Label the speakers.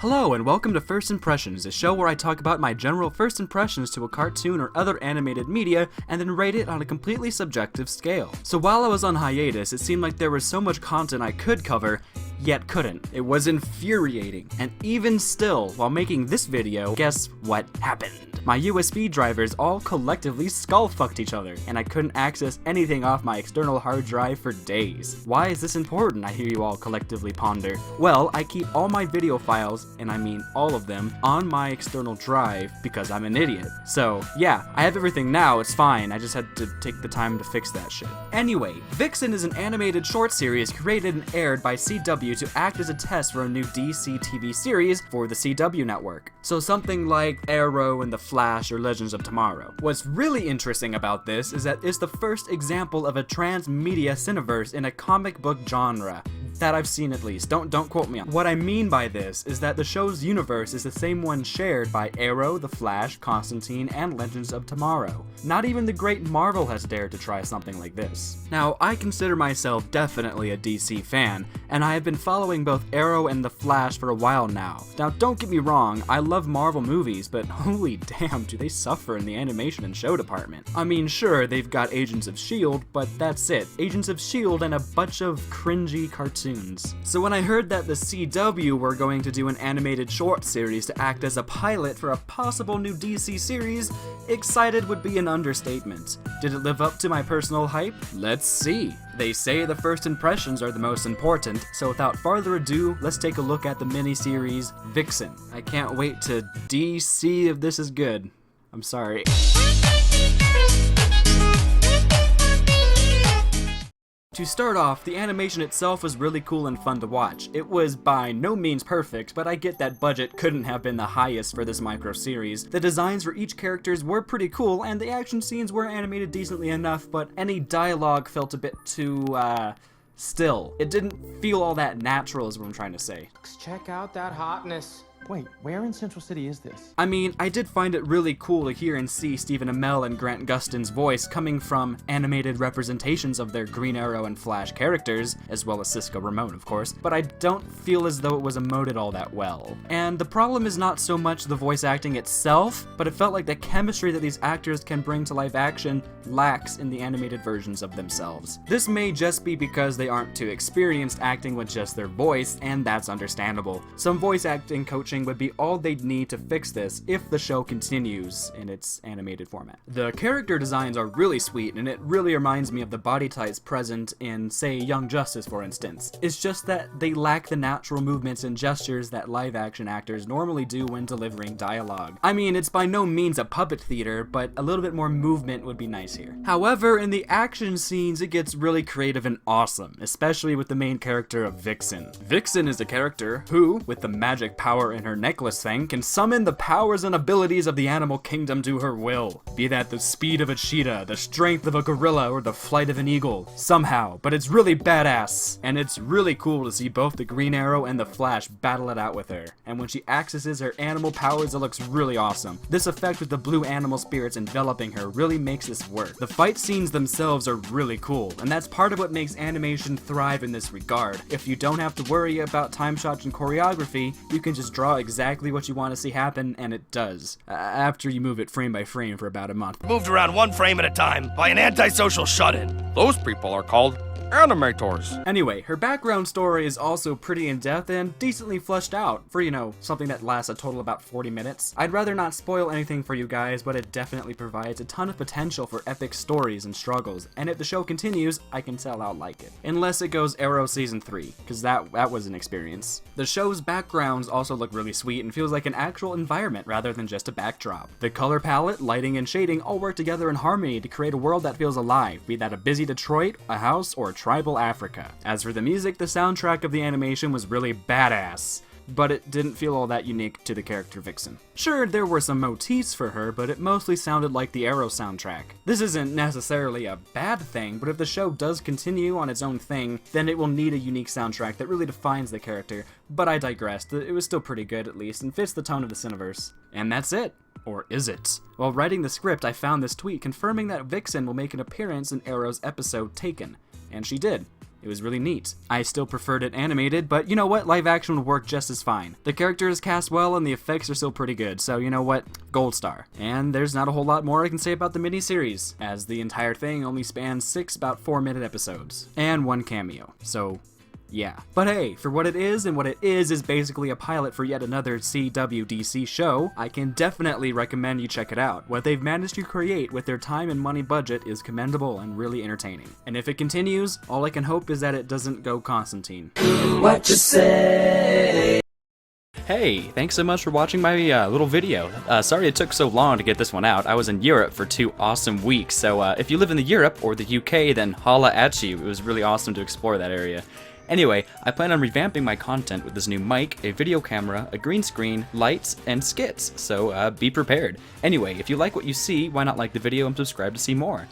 Speaker 1: Hello and welcome to First Impressions, a show where I talk about my general first impressions to a cartoon or other animated media and then rate it on a completely subjective scale. So while I was on hiatus, it seemed like there was so much content I could cover, yet couldn't. It was infuriating. And even still, while making this video, guess what happened? My USB drivers all collectively skull-fucked each other, and I couldn't access anything off my external hard drive for days. Why is this important, I hear you all collectively ponder? Well, I keep all my video files, and I mean all of them, on my external drive because I'm an idiot. So, yeah, I have everything now, it's fine, I just had to take the time to fix that shit. Anyway, Vixen is an animated short series created and aired by CW to act as a test for a new DC TV series for the CW network. So something like Arrow and the Flash or Legends of Tomorrow. What's really interesting about this is that it's the first example of a transmedia cineverse in a comic book genre. That I've seen at least. Don't quote me on. What I mean by this is that the show's universe is the same one shared by Arrow, The Flash, Constantine, and Legends of Tomorrow. Not even the great Marvel has dared to try something like this. Now, I consider myself definitely a DC fan, and I have been following both Arrow and The Flash for a while now. Now, don't get me wrong, I love Marvel movies, but holy damn, do they suffer in the animation and show department. I mean, sure, they've got Agents of S.H.I.E.L.D., but that's it. Agents of S.H.I.E.L.D. and a bunch of cringy cartoons. So when I heard that the CW were going to do an animated short series to act as a pilot for a possible new DC series, excited would be an understatement. Did it live up to my personal hype? Let's see. They say the first impressions are the most important, so without further ado, let's take a look at the miniseries Vixen. I can't wait to see if this is good. I'm sorry. To start off, the animation itself was really cool and fun to watch. It was by no means perfect, but I get that budget couldn't have been the highest for this micro series. The designs for each characters were pretty cool, and the action scenes were animated decently enough, but any dialogue felt a bit too, still. It didn't feel all that natural is what I'm trying to say.
Speaker 2: Check out that hotness. Wait, where in Central City is this?
Speaker 1: I mean, I did find it really cool to hear and see Stephen Amell and Grant Gustin's voice coming from animated representations of their Green Arrow and Flash characters, as well as Cisco Ramon, of course, but I don't feel as though it was emoted all that well. And the problem is not so much the voice acting itself, but it felt like the chemistry that these actors can bring to live action lacks in the animated versions of themselves. This may just be because they aren't too experienced acting with just their voice, and that's understandable. Some voice acting coaching would be all they'd need to fix this if the show continues in its animated format. The character designs are really sweet, and it really reminds me of the body types present in, say, Young Justice, for instance. It's just that they lack the natural movements and gestures that live-action actors normally do when delivering dialogue. I mean, it's by no means a puppet theater, but a little bit more movement would be nice here. However, in the action scenes, it gets really creative and awesome, especially with the main character of Vixen. Vixen is a character who, with the magic power in her necklace thing, can summon the powers and abilities of the animal kingdom to her will. Be that the speed of a cheetah, the strength of a gorilla, or the flight of an eagle. Somehow, but it's really badass. And it's really cool to see both the Green Arrow and the Flash battle it out with her. And when she accesses her animal powers, it looks really awesome. This effect with the blue animal spirits enveloping her really makes this work. The fight scenes themselves are really cool, and that's part of what makes animation thrive in this regard. If you don't have to worry about time shots and choreography, you can just draw exactly what you want to see happen, and it does. After you move it frame by frame for about a month.
Speaker 3: Moved around one frame at a time by an antisocial shut-in. Those people are called animators.
Speaker 1: Anyway, her background story is also pretty in-depth and decently fleshed out for, you know, something that lasts a total about 40 minutes. I'd rather not spoil anything for you guys, but it definitely provides a ton of potential for epic stories and struggles, and if the show continues, I can tell I'll like it. Unless it goes Arrow Season 3, because that was an experience. The show's backgrounds also look really sweet and feels like an actual environment rather than just a backdrop. The color palette, lighting, and shading all work together in harmony to create a world that feels alive, be that a busy Detroit, a house, or tribal Africa. As for the music, the soundtrack of the animation was really badass, but it didn't feel all that unique to the character Vixen. Sure, there were some motifs for her, but it mostly sounded like the Arrow soundtrack. This isn't necessarily a bad thing, but if the show does continue on its own thing, then it will need a unique soundtrack that really defines the character, but I digressed. It was still pretty good at least, and fits the tone of the Cineverse. And that's it. Or is it? While writing the script, I found this tweet confirming that Vixen will make an appearance in Arrow's episode Taken. And she did. It was really neat. I still preferred it animated, but you know what? Live action would work just as fine. The character is cast well and the effects are still pretty good, so you know what? Gold star. And there's not a whole lot more I can say about the miniseries, as the entire thing only spans 6 about 4-minute episodes. And 1 cameo. So yeah. But hey, for what it is, and what it is basically a pilot for yet another CWDC show, I can definitely recommend you check it out. What they've managed to create with their time and money budget is commendable and really entertaining. And if it continues, all I can hope is that it doesn't go Constantine. What you say? Hey, thanks so much for watching my little video. Sorry it took so long to get this one out. I was in Europe for 2 awesome weeks, so if you live in the Europe or the UK, then holla at you. It was really awesome to explore that area. Anyway, I plan on revamping my content with this new mic, a video camera, a green screen, lights, and skits, so be prepared. Anyway, if you like what you see, why not like the video and subscribe to see more?